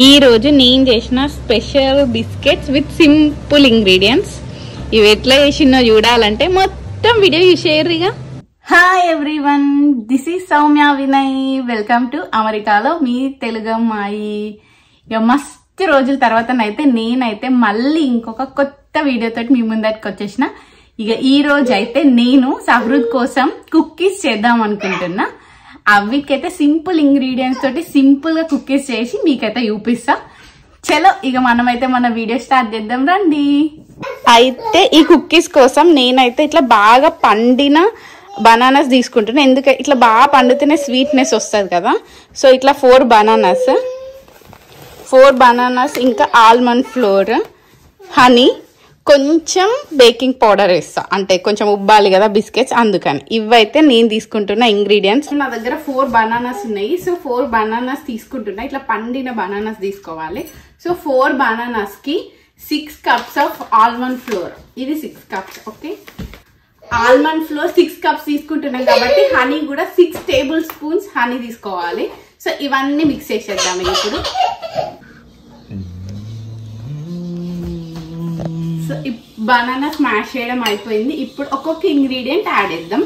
ఈ రోజు నేను చేసిన special biscuits with simple ingredients. ఇవి ఎట్లా చేసినో చూడాలంటే మొత్తం వీడియో చూసేయరుగా. Hi everyone, this is Soumya Vinay. Welcome to అమెరికాలో మీ తెలుగు అమ్మాయి. ఇక మస్తు రోజుల తర్వాత నేనైతే మళ్ళీ ఇంకొక కొత్త వీడియోతో మీ ముందరికి వచ్చేసిన. ఇక ఈ రోజు అయితే నేను సహృద్ కోసం కుక్కీస్ చేద్దాం అనుకుంటున్నా. అవికైతే సింపుల్ ఇంగ్రీడియంట్స్ తోటి సింపుల్ గా కుక్కీస్ చేసి మీకైతే చూపిస్తా. చలో ఇక మనమైతే మన వీడియో స్టార్ట్ చేద్దాం రండి. అయితే ఈ కుక్కీస్ కోసం నేనైతే ఇట్లా బాగా పండిన బనానాస్ తీసుకుంటున్నా. ఎందుకంటే ఇట్లా బాగా పండితేనే స్వీట్నెస్ వస్తుంది కదా. సో ఇట్లా 4 బనానాస్ ఇంకా ఆల్మండ్ ఫ్లోర్, హనీ, కొంచెం బేకింగ్ పౌడర్ వేస్తా, అంటే కొంచెం ఉబ్బాలి కదా బిస్కెట్స్, అందుకని. ఇవైతే నేను తీసుకుంటున్న ఇంగ్రీడియంట్స్. నా దగ్గర 4 బనానాస్ ఉన్నాయి. సో 4 బనానాస్ తీసుకుంటున్నా. ఇట్లా పండిన బనానాస్ తీసుకోవాలి. సో 4 బనానాస్ కి 6 కప్స్ ఆఫ్ ఆల్మండ్ ఫ్లోర్. ఇది 6 cups. Okay, almond floor 6 cups తీసుకుంటున్నాం కాబట్టి హనీ కూడా 6 టేబుల్ స్పూన్స్ హనీ తీసుకోవాలి. సో ఇవన్నీ మిక్స్ చేసేద్దాం ఇప్పుడు. సో బనానా స్మాష్ చేయడం అయిపోయింది. ఇప్పుడు ఒక్కొక్క ఇంగ్రీడియంట్ యాడ్ చేద్దాం.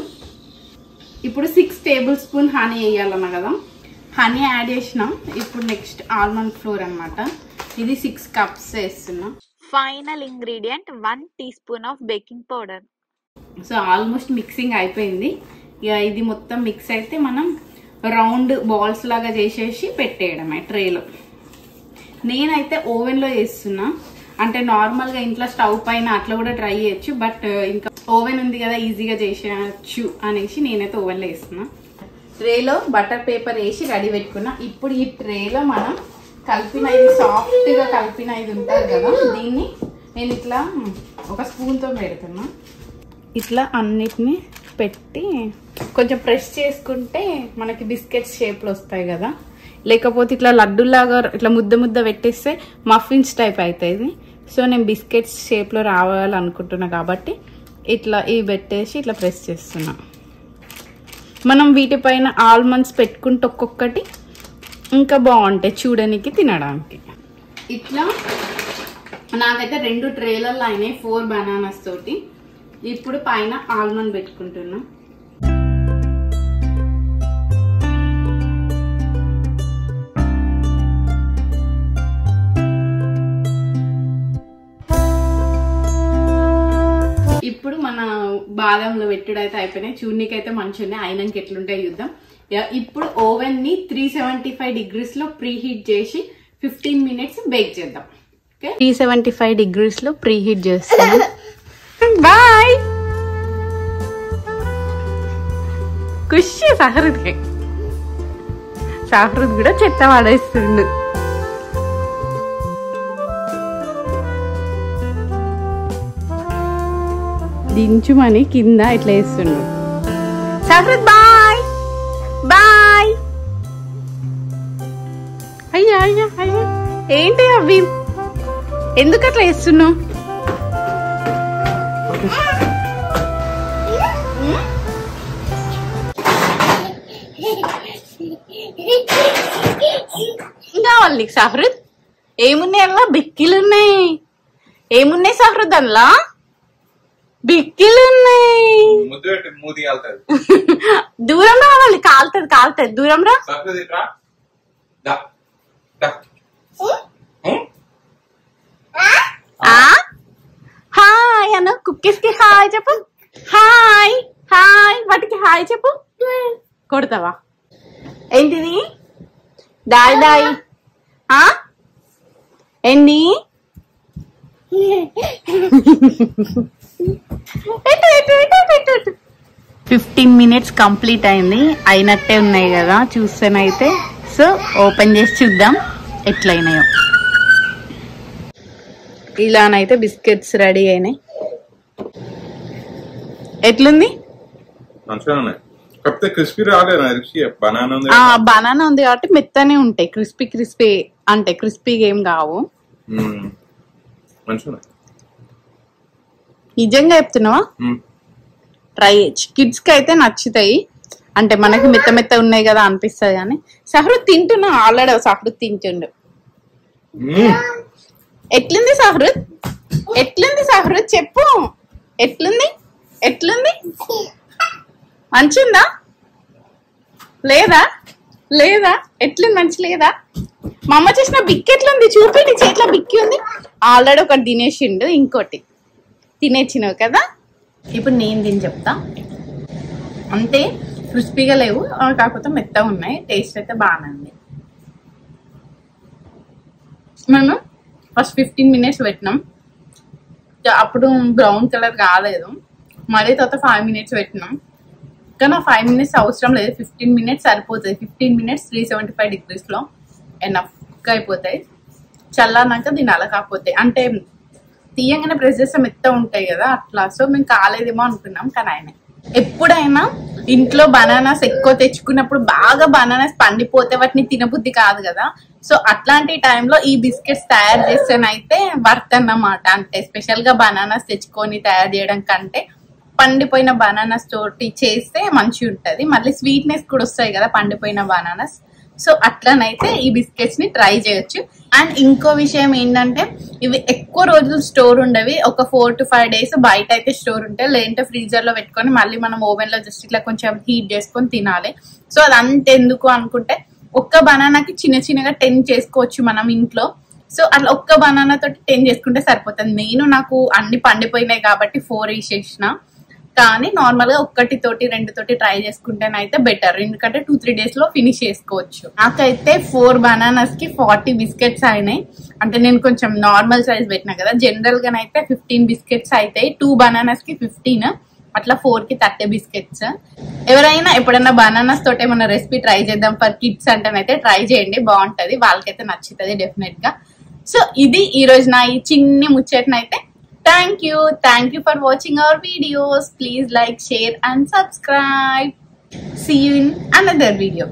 ఇప్పుడు 6 టేబుల్ స్పూన్ హనీ వేయాలన్నా కదా, హనీ యాడ్ చేసినాం. ఇప్పుడు నెక్స్ట్ ఆల్మండ్ ఫ్లోర్ అన్నమాట. ఇది 6 కప్స్ వేస్తున్నా. Final ingredient 1 teaspoon of baking powder. So almost mixing అయిపోయింది. ఇక ఇది మొత్తం మిక్స్ అయితే మనం రౌండ్ బాల్స్ లాగా చేసేసి పెట్టేయడమే ట్రేలో. నేనైతే ఓవెన్లో చేస్తున్నా. అంటే నార్మల్గా ఇంట్లో స్టవ్ పైన అట్లా కూడా ట్రై చేయొచ్చు, బట్ ఇంకా ఓవెన్ ఉంది కదా ఈజీగా చేసేయచ్చు అనేసి నేనైతే ఓవెన్లో వేస్తున్నా. ట్రేలో బటర్ పేపర్ వేసి రెడీ పెట్టుకున్నా. ఇప్పుడు ఈ ట్రేలో మనం కలిపిన ఇది సాఫ్ట్గా కలిపిన ఇది ఉంటుంది కదా, దీన్ని నేను ఇట్లా ఒక స్పూన్తో పెడుతున్నా. ఇట్లా అన్నిటిని పెట్టి కొంచెం ప్రెస్ చేసుకుంటే మనకి బిస్కెట్స్ షేప్లో వస్తాయి కదా. లేకపోతే ఇట్లా లడ్డూలాగా ఇట్లా ముద్ద పెట్టేస్తే మఫిన్స్ టైప్ అవుతుంది. సో నేను బిస్కెట్స్ షేప్లో రావాలనుకుంటున్నా కాబట్టి ఇట్లా ఇవి పెట్టేసి ఇట్లా ప్రెస్ చేస్తున్నా. మనం వీటిపైన ఆల్మండ్స్ పెట్టుకుంటే ఒక్కొక్కటి ఇంకా బాగుంటాయి చూడడానికి, తినడానికి. ఇట్లా నాకైతే 2 ట్రేలలో అయినాయి 4 బనానాస్ తోటి. ఇప్పుడు పైన ఆల్మండ్ పెట్టుకుంటున్నా. ఇప్పుడు మన బాదంలో పెట్టుడైతే అయిపోయినాయి. చూడనీకి అయితే మంచిగా ఉన్నాయి. అయినాక ఎట్లుంటాయి చూద్దాం. ఇప్పుడు ఓవెన్ ని 375 degrees లో ప్రీ హీట్ చేసి 15 minutes బేక్ చేద్దాం. 375 degrees లో ప్రీ హీట్ చేస్తాం. బాయ్. ఖుషి సహృద్కి. సహృద్ కూడా చెత్త పడేస్తుండు. దించుమని కింద ఇట్లా వేస్తుండు. సహృద్ బాయ్ బాయ్. అయ్యా అయ్యా అయ్యా, ఏంటి అవి ఎందుకు అట్లా వేస్తున్నావు? కావాలి నీకు సహృద్? ఏమున్నాయి అలా? బిక్కిలున్నాయి. ఏమున్నాయి సహృద్ అందులో? బిక్కిలున్నాయి. దూరం రావాలి, కాలుతుంది. దూరం రా. హాయ్ అన్న, కుక్కీస్ కి హాయ్ చెప్పు. హాయ్ హాయ్, వాటికి హాయ్ చెప్పు. కొడతావా? ఏంటిది? దాయ్ దాయ్. ఏంటి? 15 minutes కంప్లీట్ అయింది. అయినట్టే ఉన్నాయి కదా చూస్తేనైతే. సో ఓపెన్ చేసి చూద్దాం ఎట్లయినాయో. ఇలానైతే బిస్కెట్స్ రెడీ అయినాయి. ఎట్లుంది? బనానా ఉంది కాబట్టి మెత్తనే ఉంటాయి. క్రిస్పీ అంటే క్రిస్పీగా ఏం కావు. నిజంగా చెప్తున్నావా? ట్రై కిడ్స్ కి అయితే నచ్చుతాయి. అంటే మనకి మెత్త మెత్త ఉన్నాయి కదా అనిపిస్తుంది. కానీ సహృద్ తింటున్నా, ఆల్రెడీ సహృద్ తింటుండు. ఎట్లుంది సహృద్? ఎట్లుంది సహృద్ చెప్పు. ఎట్లుంది? ఎట్లుంది? మంచిందా లేదా? లేదా? ఎట్లుంది? మంచి లేదా? మా అమ్మ చేసిన బిక్ ఎట్లుంది చూపి. చేతిలో బిక్కి ఉంది. ఆల్రెడీ ఒకటి తినేసిండు, ఇంకోటి తినేచ్చినావు కదా. ఇప్పుడు నేను తిని చెప్తా. అంతే, క్రిస్పీగా లేవు, కాకపోతే మెత్తగా ఉన్నాయి. టేస్ట్ అయితే బాగానే ఉంది. మేము ఫస్ట్ 15 minutes పెట్టినాం. అప్పుడు బ్రౌన్ కలర్ కాలేదు. మరీ తర్వాత 5 minutes పెట్టినాం. కానీ 5 minutes అవసరం లేదు, 15 minutes సరిపోతుంది. 15 minutes 375 degrees లో ఎనఫ్ అయిపోతాయి. చల్లారినాక తినాలి. కాకపోతే అంటే తీయంగానే ప్రెస్ చేస్తే మెత్త ఉంటాయి కదా అట్లా. సో మేము కాలేదేమో అనుకున్నాం, కానీ ఆయన ఎప్పుడైనా ఇంట్లో బనానాస్ ఎక్కువ తెచ్చుకున్నప్పుడు బాగా బనానాస్ పండిపోతే వాటిని తినబుద్ధి కాదు కదా. సో అట్లాంటి టైంలో ఈ బిస్కెట్స్ తయారు చేస్తేనైతే వర్త్ అన్నమాట. అంటే స్పెషల్ గా బనానాస్ తెచ్చుకొని తయారు చేయడం కంటే పండిపోయిన బనానాస్ తోటి చేస్తే మంచిగా ఉంటది. మళ్ళీ స్వీట్నెస్ కూడా వస్తాయి కదా పండిపోయిన బనానాస్. సో అట్లనైతే ఈ బిస్కెట్స్ ని ట్రై చేయొచ్చు. అండ్ ఇంకో విషయం ఏంటంటే ఇవి ఎక్కువ రోజులు స్టోర్ ఉండవి. ఒక 4 to 5 days బయట అయితే స్టోర్ ఉంటాయి. లేదంటే ఫ్రీజర్ లో పెట్టుకొని మళ్ళీ మనం ఓవెన్ లో జస్ట్ ఇట్లా కొంచెం హీట్ చేసుకొని తినాలి. సో అది అంతెందుకు అనుకుంటే ఒక్క బనానాకి చిన్న చిన్నగా 10 చేసుకోవచ్చు మనం ఇంట్లో. సో అట్లా ఒక్క బనానా తోటి 10 చేసుకుంటే సరిపోతుంది. నాకు అన్ని పండిపోయినాయి కాబట్టి 4 వేసేసిన. కానీ నార్మల్ గా 1 తోటి 2 తోటి ట్రై చేసుకుంటేనైతే బెటర్. ఎందుకంటే 2-3 days లో ఫినిష్ చేసుకోవచ్చు. నాకైతే 4 bananas కి 40 బిస్కెట్స్ అయినాయి. అంటే నేను కొంచెం నార్మల్ సైజ్ పెట్టినా కదా. జనరల్ గానైతే 15 బిస్కెట్స్ అవుతాయి. 2 bananas కి 15, అట్లా 4 కి 30 బిస్కెట్స్. ఎవరైనా ఎప్పుడైనా బనానాస్ తోటి ఏమైనా రెసిపీ ట్రై చేద్దాం ఫర్ కిడ్స్ అంటేనైతే ట్రై చేయండి, బాగుంటది. వాళ్ళకైతే నచ్చుతుంది డెఫినెట్ గా. సో ఇది ఈ రోజు నా ఈ చిన్ని ముచ్చటనైతే. Thank you for watching our videos. Please like, share and subscribe. See you in another video.